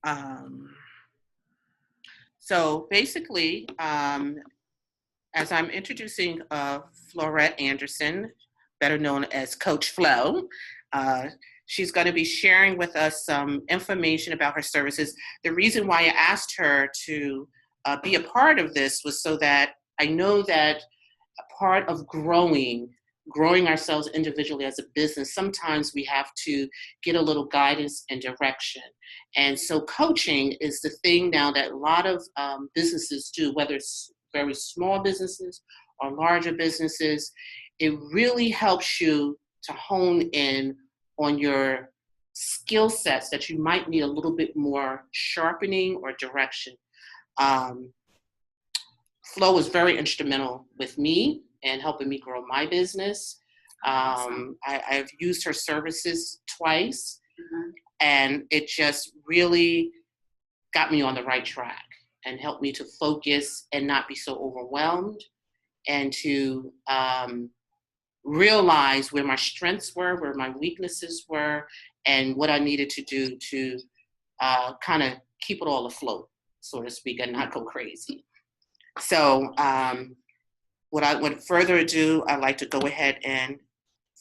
Um, so basically, as I'm introducing Fleurette Anderson, better known as Coach Flo, uh, she's going to be sharing with us some information about her services. The reason why I asked her to be a part of this was so that I know that a part of growing ourselves individually as a business, sometimes we have to get a little guidance and direction. And so coaching is the thing now that a lot of businesses do, whether it's very small businesses or larger businesses. It really helps you to hone in on your skill sets that you might need a little bit more sharpening or direction. Um, Flo was very instrumental with me and helping me grow my business. I've used her services twice, and it just really got me on the right track and helped me to focus and not be so overwhelmed, and to realize where my strengths were, where my weaknesses were, and what I needed to do to kind of keep it all afloat, so to speak, and not go crazy. So without further ado, I'd like to go ahead and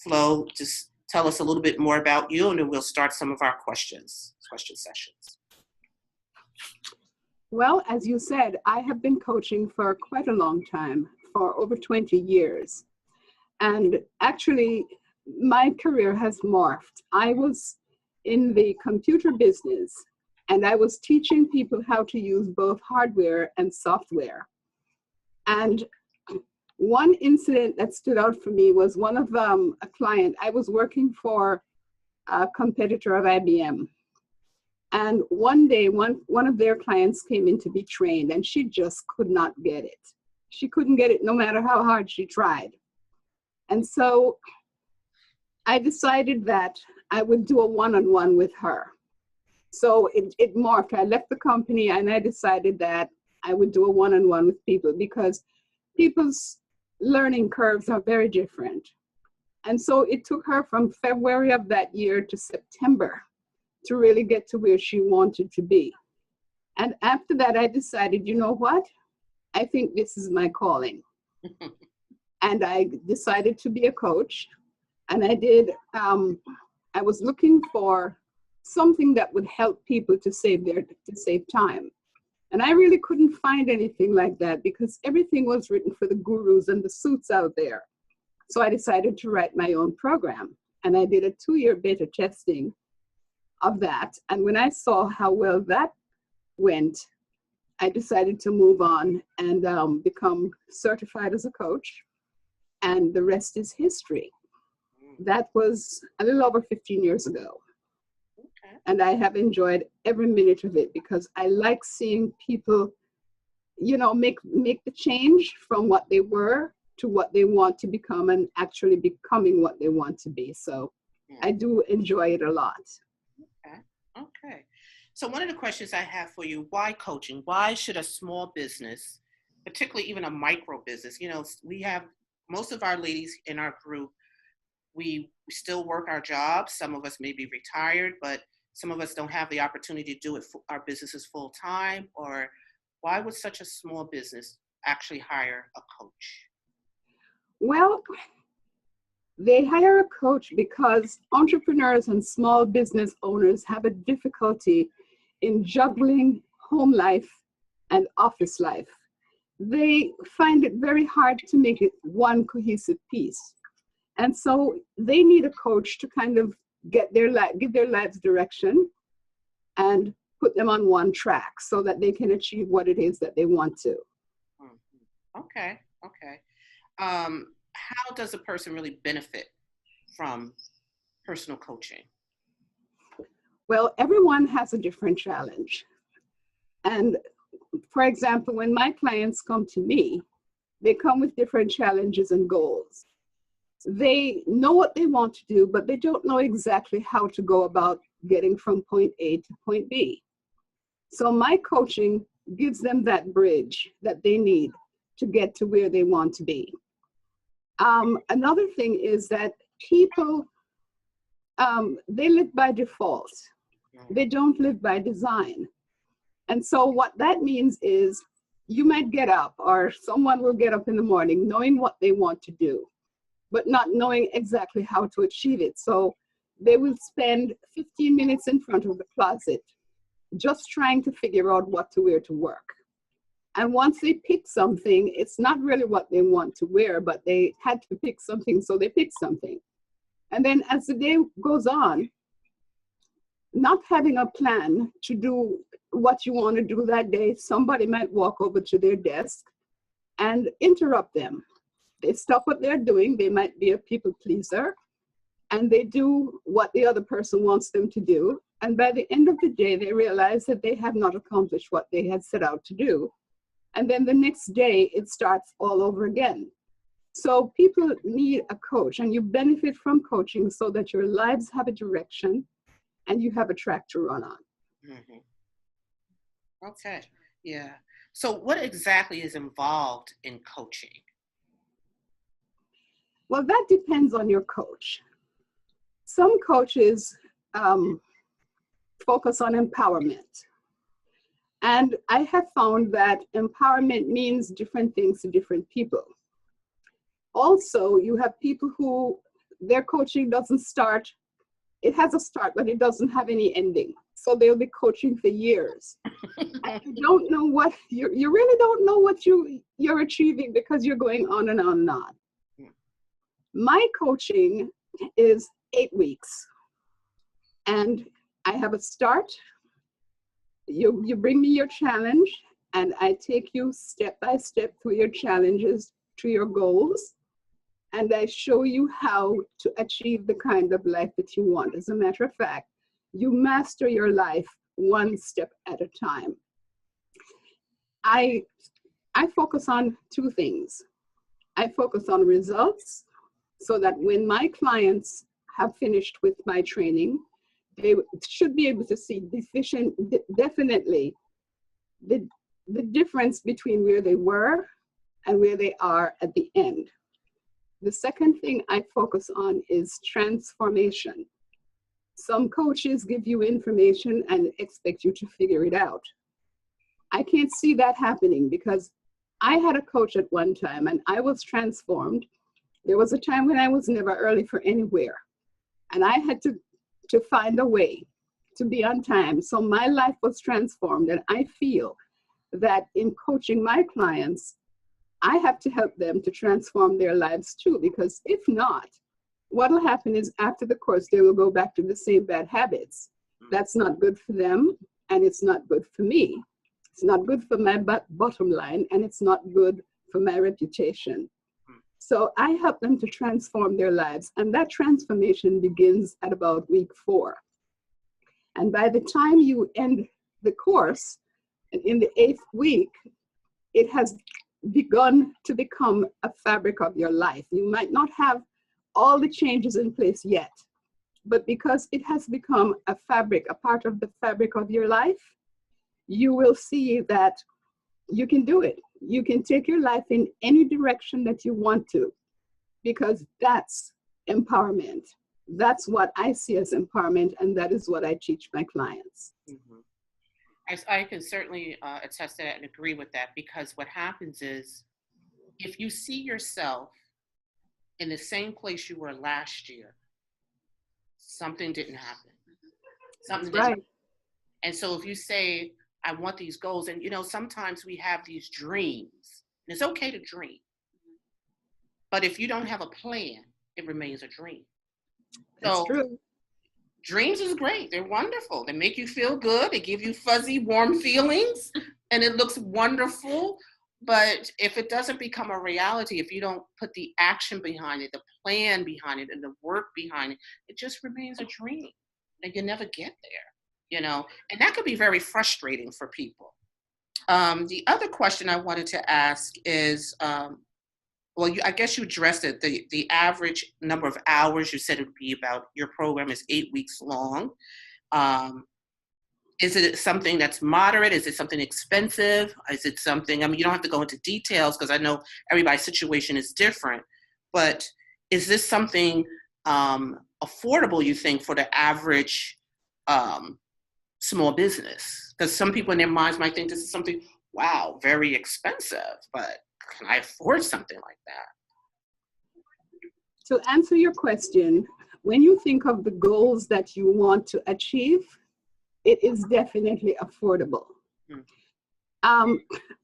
Flo, just tell us a little bit more about you, and then we'll start some of our question sessions. Well, as you said, I have been coaching for quite a long time, for over 20 years. And actually, my career has morphed. I was in the computer business, and I was teaching people how to use both hardware and software. And one incident that stood out for me was one of a client. I was working for a competitor of IBM. And one day, one of their clients came in to be trained, and she just could not get it. She couldn't get it no matter how hard she tried. And so I decided that I would do a one-on-one with her. So it morphed. I left the company, and I decided that I would do a one-on-one with people, because people's learning curves are very different. And so it took her from February of that year to September to really get to where she wanted to be. And after that, I decided, you know what? I think this is my calling. And I decided to be a coach. And I did, I was looking for something that would help people to save time. And I really couldn't find anything like that, because everything was written for the gurus and the suits out there. So I decided to write my own program. And I did a 2-year beta testing of that. And when I saw how well that went, I decided to move on and become certified as a coach. And the rest is history. That was a little over 15 years ago. And I have enjoyed every minute of it, because I like seeing people, you know, make the change from what they were to what they want to become, and actually becoming what they want to be. So I do enjoy it a lot. Okay. So one of the questions I have for you, why coaching? Why should a small business, particularly even a micro business, you know, we have most of our ladies in our group, we still work our jobs. Some of us may be retired, but some of us don't have the opportunity to do it for our businesses full time. Or why would such a small business actually hire a coach? Well, they hire a coach because entrepreneurs and small business owners have a difficulty in juggling home life and office life. They find it very hard to make it one cohesive piece. And so they need a coach to kind of give their lives direction and put them on one track so that they can achieve what it is that they want to. Okay. How does a person really benefit from personal coaching? Well, everyone has a different challenge. And for example, when my clients come to me, they come with different challenges and goals. They know what they want to do, but they don't know exactly how to go about getting from point A to point B. So my coaching gives them that bridge that they need to get to where they want to be. Another thing is that people, they live by default. They don't live by design. And so what that means is you might get up, or someone will get up in the morning knowing what they want to do, but not knowing exactly how to achieve it. So they will spend 15 minutes in front of the closet just trying to figure out what to wear to work. And once they pick something, it's not really what they want to wear, but they had to pick something, so they pick something. And then as the day goes on, not having a plan to do what you want to do that day, somebody might walk over to their desk and interrupt them. They stop what they're doing. They might be a people pleaser, and they do what the other person wants them to do. And by the end of the day, they realize that they have not accomplished what they had set out to do. And then the next day, it starts all over again. So people need a coach, and you benefit from coaching so that your lives have a direction and you have a track to run on. Mm-hmm. Okay, yeah. So what exactly is involved in coaching? Well, that depends on your coach. Some coaches focus on empowerment. And I have found that empowerment means different things to different people. Also, you have people who their coaching doesn't start, it has a start, but it doesn't have any ending. So they'll be coaching for years. And you don't know what, you really don't know what you're achieving because you're going on and on and on. My coaching is 8 weeks. And I have a start. You bring me your challenge, and I take you step by step through your challenges to your goals. And I show you how to achieve the kind of life that you want. As a matter of fact, you master your life one step at a time. I focus on two things. I focus on results, so that when my clients have finished with my training, they should be able to see definitely the difference between where they were and where they are at the end. The second thing I focus on is transformation. Some coaches give you information and expect you to figure it out. I can't see that happening because I had a coach at one time and I was transformed. There was a time when I was never early for anywhere, and I had to find a way to be on time. So my life was transformed, and I feel that in coaching my clients, I have to help them to transform their lives too, because if not, what will happen is after the course, they will go back to the same bad habits. That's not good for them, and it's not good for me. It's not good for my bottom line, and it's not good for my reputation. So I help them to transform their lives, and that transformation begins at about week 4. And by the time you end the course, in the 8th week, it has begun to become a fabric of your life. You might not have all the changes in place yet, but because it has become a fabric, a part of the fabric of your life, you will see that you can do it. You can take your life in any direction that you want to, because that's empowerment. That's what I see as empowerment, and that is what I teach my clients. Mm-hmm. I can certainly attest to that and agree with that, because what happens is if you see yourself in the same place you were last year, something didn't happen. Something didn't happen. And so if you say, I want these goals, and sometimes we have these dreams, and it's okay to dream. But if you don't have a plan, it remains a dream. That's true. Dreams is great. They're wonderful. They make you feel good. They give you fuzzy, warm feelings, and it looks wonderful. But if it doesn't become a reality, if you don't put the action behind it, the plan behind it, and the work behind it, it just remains a dream, and you never get there, and that could be very frustrating for people. The other question I wanted to ask is, I guess you addressed it. The average number of hours, you said it would be about, your program is 8 weeks long. Is it something that's moderate? Is it something expensive? Is it something, you don't have to go into details because I know everybody's situation is different, but is this something affordable, you think, for the average small business? Because some people in their minds might think this is something, wow, very expensive, but can I afford something like that? To answer your question, when you think of the goals that you want to achieve, it is definitely affordable.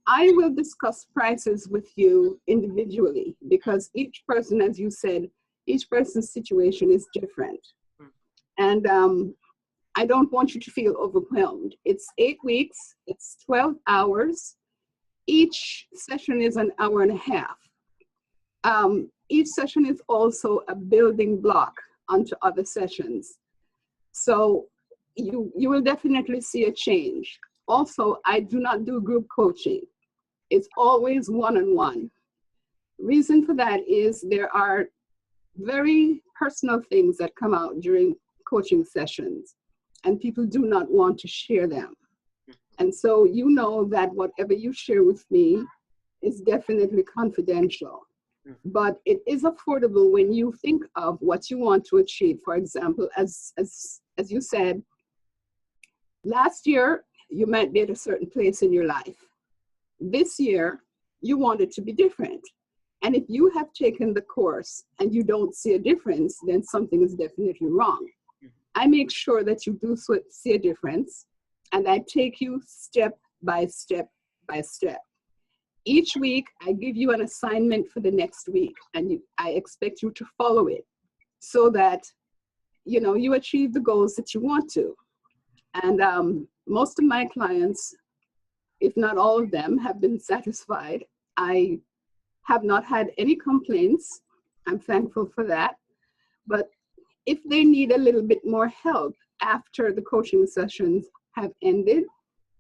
I will discuss prices with you individually because each person, as you said, each person's situation is different. And I don't want you to feel overwhelmed. It's 8 weeks, it's 12 hours. Each session is an hour and a half. Each session is also a building block onto other sessions. So you will definitely see a change. Also, I do not do group coaching. It's always one-on-one. Reason for that is there are very personal things that come out during coaching sessions, and people do not want to share them. And so you know that whatever you share with me is definitely confidential. But it is affordable when you think of what you want to achieve. For example, as you said, last year, you might be at a certain place in your life. This year, you want it to be different. And if you have taken the course and you don't see a difference, then something is definitely wrong. I make sure that you do see a difference, and I take you step by step by step. Each week, I give you an assignment for the next week, and I expect you to follow it so that, you know, you achieve the goals that you want to. And most of my clients, if not all of them, have been satisfied. I have not had any complaints. I'm thankful for that. But if they need a little bit more help after the coaching sessions have ended,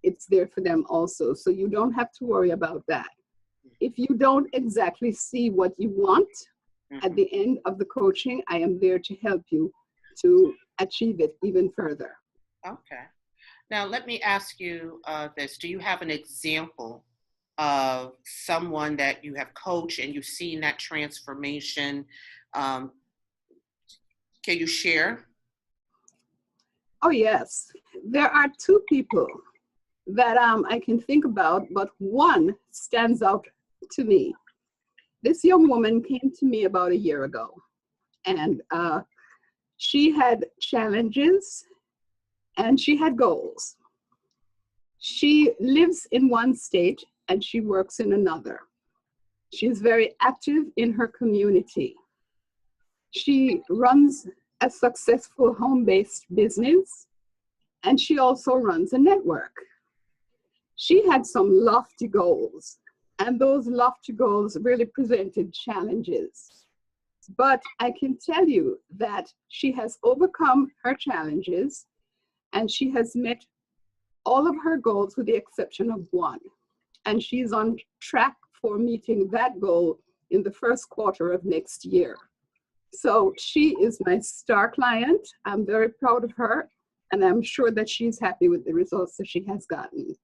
it's there for them also. So you don't have to worry about that. If you don't exactly see what you want at the end of the coaching, I am there to help you to achieve it even further. Okay. Now, let me ask you this. Do you have an example of someone that you have coached and you've seen that transformation? Can you share? Oh, yes. There are two people that I can think about, but one stands out to me. This young woman came to me about a year ago, and she had challenges and she had goals. She lives in one state and she works in another. She's very active in her community. She runs a successful home-based business, and she also runs a network. She had some lofty goals, and those lofty goals really presented challenges. But I can tell you that she has overcome her challenges, and she has met all of her goals with the exception of one. And she's on track for meeting that goal in the first quarter of next year. So she is my star client. I'm very proud of her, and I'm sure that she's happy with the results that she has gotten.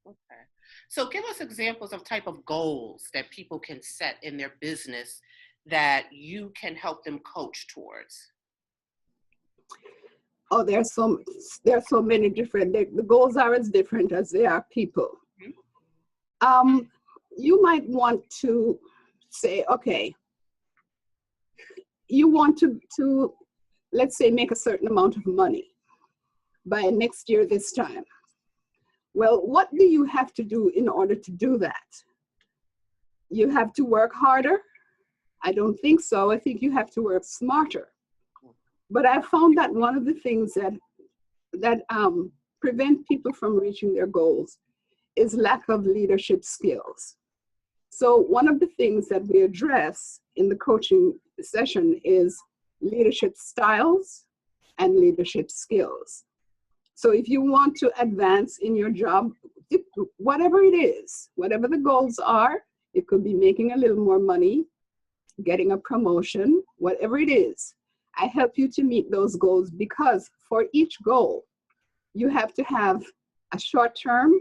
Okay. So give us examples of type of goals that people can set in their business that you can help them coach towards. Oh, there are so many different, the goals are as different as they are people. You might want to say, okay, you want to, let's say, make a certain amount of money by next year this time. Well, what do you have to do in order to do that? You have to work harder? I don't think so. I think you have to work smarter. But I found that one of the things that prevent people from reaching their goals is lack of leadership skills. So one of the things that we address in the coaching session is leadership styles and leadership skills. So if you want to advance in your job, whatever it is, whatever the goals are, it could be making a little more money, getting a promotion, whatever it is. I help you to meet those goals because for each goal, you have to have a short term,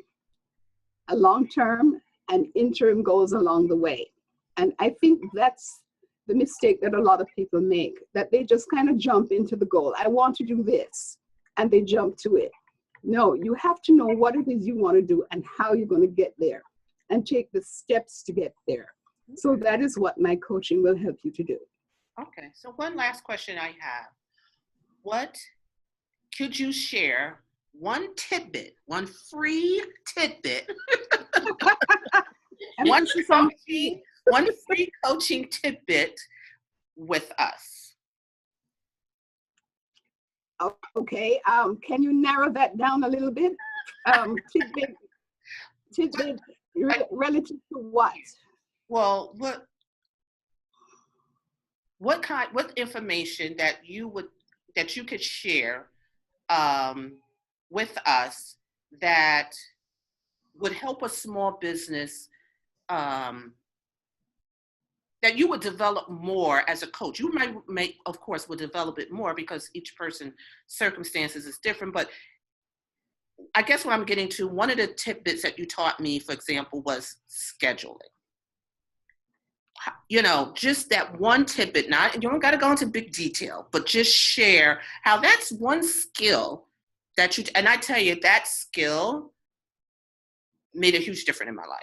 a long term, and interim goals along the way. And I think that's the mistake that a lot of people make, that they just kind of jump into the goal. I want to do this, and they jump to it. No, you have to know what it is you want to do and how you're going to get there and take the steps to get there. So that is what my coaching will help you to do. Okay, so one last question I have. What could you share one tidbit, one free tidbit, one free coaching tidbit with us? Okay, can you narrow that down a little bit? Tidbit relative to what? Well, what information that you could share with us that would help a small business, that you would develop more as a coach? You might of course, would develop it more because each person's circumstances is different. But I guess what I'm getting to, one of the tidbits that you taught me, for example, was scheduling. You know, just that one tidbit, you don't got to go into big detail, but just share how that's one skill that and I tell you, that skill made a huge difference in my life.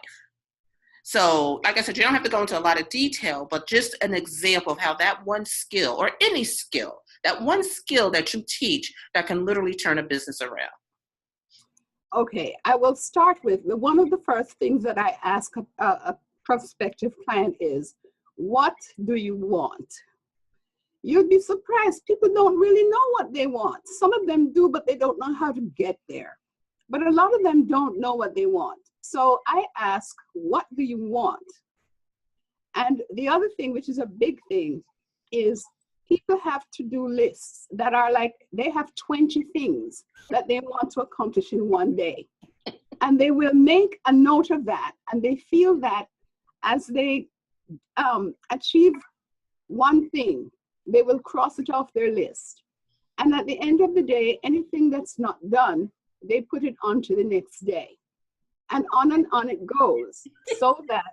So, like I said, you don't have to go into a lot of detail, but just an example of how that one skill, or any skill, that one skill that you teach that can literally turn a business around. Okay, I will start with one of the first things that I ask a prospective client is, what do you want? You'd be surprised. People don't really know what they want. Some of them do, but they don't know how to get there. But a lot of them don't know what they want. So I ask, what do you want? And the other thing, which is a big thing, is people have to-do lists that are like, they have 20 things that they want to accomplish in one day. And they will make a note of that. And they feel that as they achieve one thing, they will cross it off their list. And at the end of the day, anything that's not done, they put it on to the next day. And on it goes. So that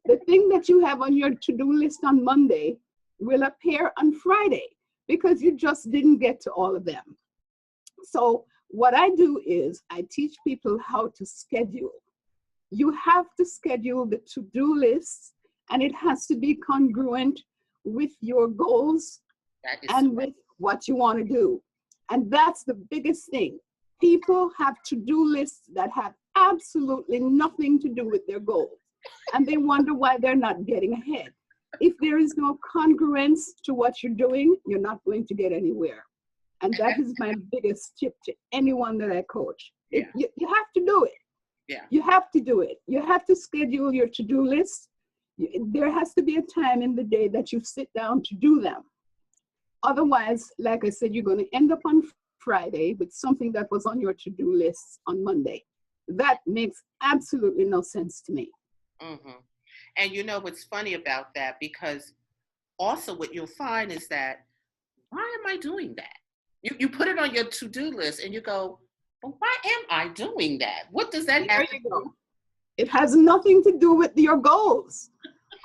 the thing that you have on your to-do list on Monday will appear on Friday because you just didn't get to all of them. So what I do is I teach people how to schedule. You have to schedule the to-do list, and it has to be congruent with your goals and with what you want to do. And that's the biggest thing. People have to-do lists that have absolutely nothing to do with their goals, and they wonder why they're not getting ahead. If there is no congruence to what you're doing, you're not going to get anywhere. And that is my biggest tip to anyone that I coach. Yeah. You have to do it. Yeah. You have to do it. You have to schedule your to-do list. There has to be a time in the day that you sit down to do them. Otherwise, like I said, you're going to end up on Friday with something that was on your to-do list on Monday. That makes absolutely no sense to me. Mm-hmm. And you know what's funny about that, because also what you'll find is that, why am I doing that? You put it on your to-do list and you go, but why am I doing that? What does that have to do? It has nothing to do with your goals.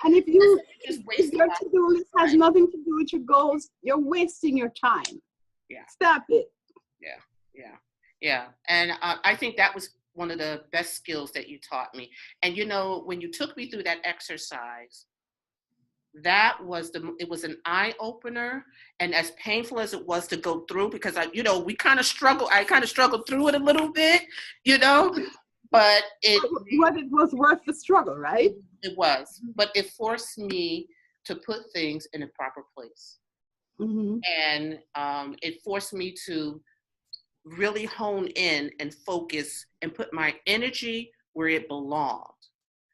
And if your to-do list has nothing to do with your goals, you're wasting your time. Yeah. Stop it. Yeah. And I think that was one of the best skills that you taught me. And you know, when you took me through that exercise, it was an eye opener. And as painful as it was to go through, because I kind of struggled through it a little bit, but it was worth the struggle, right? It was, but it forced me to put things in a proper place. Mm-hmm. And it forced me to really hone in and focus and put my energy where it belonged.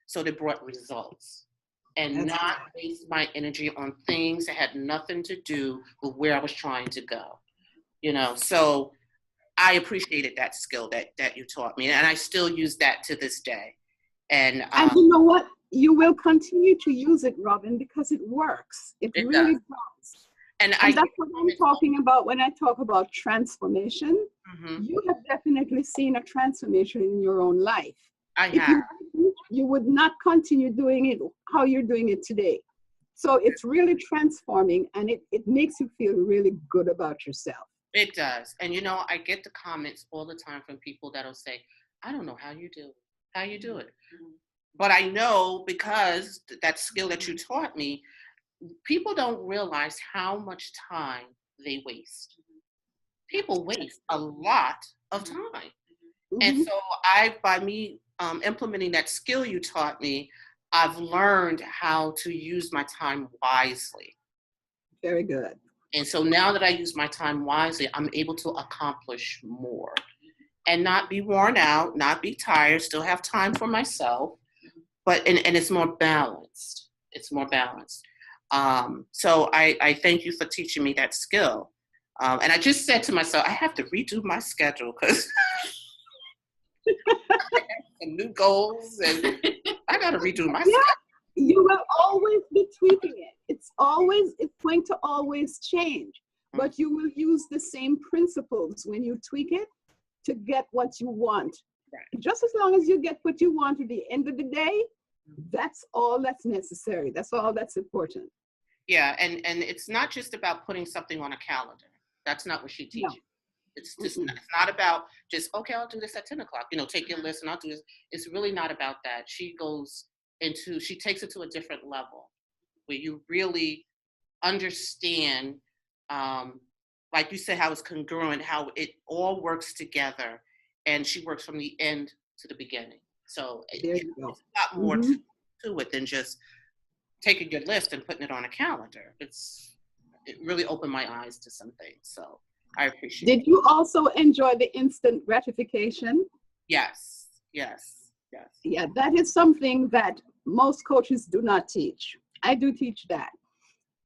So they brought results, and not waste my energy on things that had nothing to do with where I was trying to go. So I appreciated that skill that you taught me, and I still use that to this day. And you know what? You will continue to use it, Robin, because it works. It really does. And that's what I'm talking about when I talk about transformation. Mm-hmm. You have definitely seen a transformation in your own life. I have. You would not continue doing it how you're doing it today. So it's really transforming, and it makes you feel really good about yourself. It does. And you know, I get the comments all the time from people that'll say, I don't know how you do it. How you do it. But I know because that skill that you taught me, people don't realize how much time they waste. People waste a lot of time. And Mhm. so by me implementing that skill you taught me, I've learned how to use my time wisely. Very good. And so now that I use my time wisely, I'm able to accomplish more and not be worn out, not be tired, still have time for myself, but and it's more balanced. It's more balanced. So I thank you for teaching me that skill. And I just said to myself, I have to redo my schedule because some new goals and I got to redo my schedule. You will always be tweaking it. It's going to always change, but you will use the same principles when you tweak it to get what you want. Right. Just as long as you get what you want at the end of the day, that's all that's necessary. That's all that's important. Yeah, and it's not just about putting something on a calendar. That's not what she teaches. No. It's just it's not about just, okay, I'll do this at 10 o'clock. You know, take your list and I'll do this. It's really not about that. She takes it to a different level where you really understand, like you said, how it's congruent, how it all works together. And she works from the end to the beginning. So it's a lot more to it than just taking your list and putting it on a calendar. It really opened my eyes to some things. So I appreciate it. Did you also enjoy the instant gratification? Yes. Yeah, that is something that most coaches do not teach. I do teach that.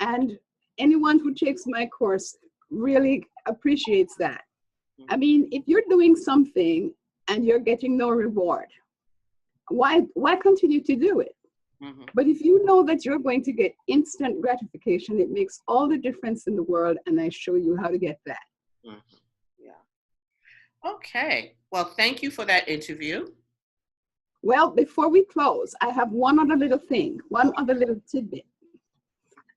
And anyone who takes my course really appreciates that. I mean, if you're doing something and you're getting no reward, why continue to do it? But if you know that you're going to get instant gratification, it makes all the difference in the world, and I show you how to get that. Yeah. Okay. Well, thank you for that interview. Well, before we close, I have one other little tidbit.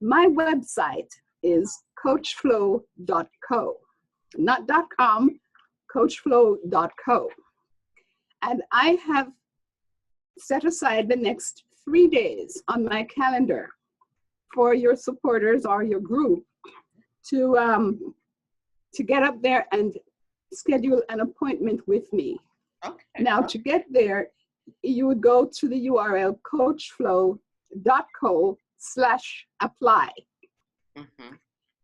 My website is coachflow.co, not .com, coachflow.co. And I have set aside the next 3 days on my calendar for your supporters or your group to get up there and schedule an appointment with me. Okay. Now, to get there, you would go to the URL coachflow.co/apply.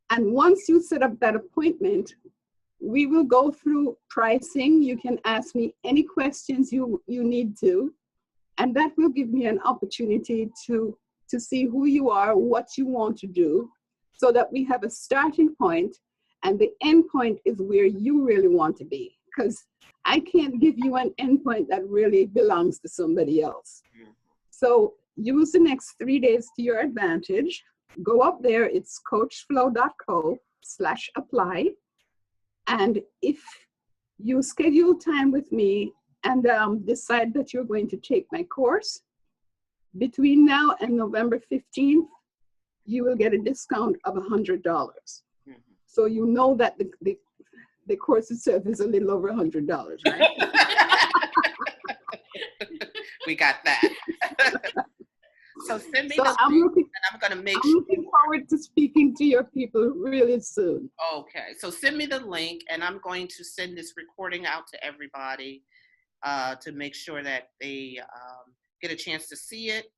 And once you set up that appointment, we will go through pricing. You can ask me any questions you need to, and that will give me an opportunity to see who you are, what you want to do, so that we have a starting point, and the end point is where you really want to be. Because I can't give you an endpoint that really belongs to somebody else. So use the next 3 days to your advantage. Go up there, it's coachflow.co/apply. And if you schedule time with me and decide that you're going to take my course, between now and November 15th, you will get a discount of $100. So you know that the course itself is a little over $100, right? We got that. So send me the link, and I'm going to make sure. I'm looking forward to speaking to your people really soon. Okay, so send me the link, and I'm going to send this recording out to everybody to make sure that they get a chance to see it,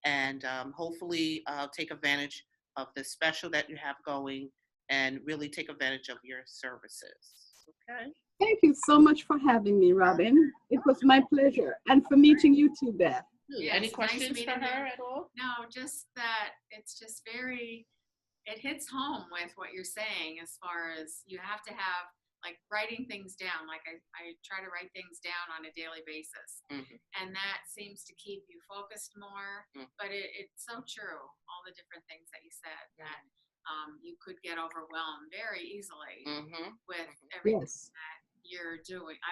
and hopefully take advantage of the special that you have going, and really take advantage of your services. Okay. Thank you so much for having me, Robin. It was my pleasure, and for meeting you too, Beth. Yes, any questions nice for her at all? No, just that it's just it hits home with what you're saying as far as you have to have like writing things down. Like I try to write things down on a daily basis, and that seems to keep you focused more. But it's so true, all the different things that you said, that you could get overwhelmed very easily with everything that you're doing. I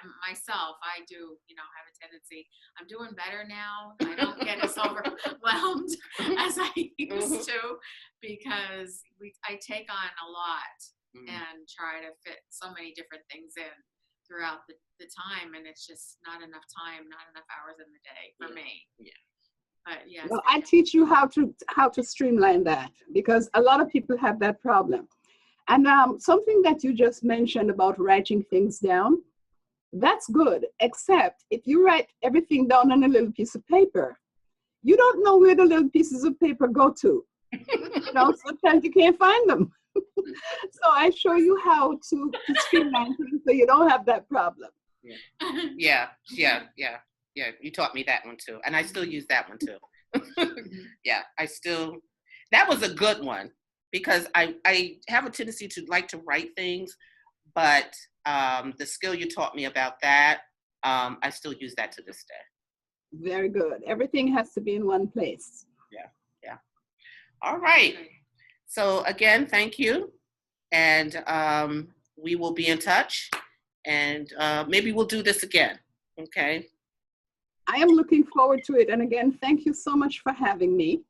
do, have a tendency. I'm doing better now. I don't get as overwhelmed as I used to, because I take on a lot. and try to fit so many different things in throughout the time, and it's just not enough time, not enough hours in the day for me. Yeah. But yes. Well, I teach you how to streamline that, because a lot of people have that problem. And something that you just mentioned about writing things down, that's good, except if you write everything down on a little piece of paper, you don't know where the little pieces of paper go to. You know, sometimes you can't find them. So I show you how to streamline things so you don't have that problem. Yeah. You taught me that one too, and I still use that one too. Yeah, that was a good one, because I have a tendency to like to write things, but the skill you taught me about that, I still use that to this day. Very good. Everything has to be in one place. Yeah. All right. So again, thank you. And we will be in touch, and maybe we'll do this again. Okay. I am looking forward to it. And again, thank you so much for having me,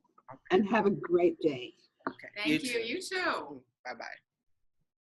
and have a great day. Okay. Thank you. You too. Bye-bye.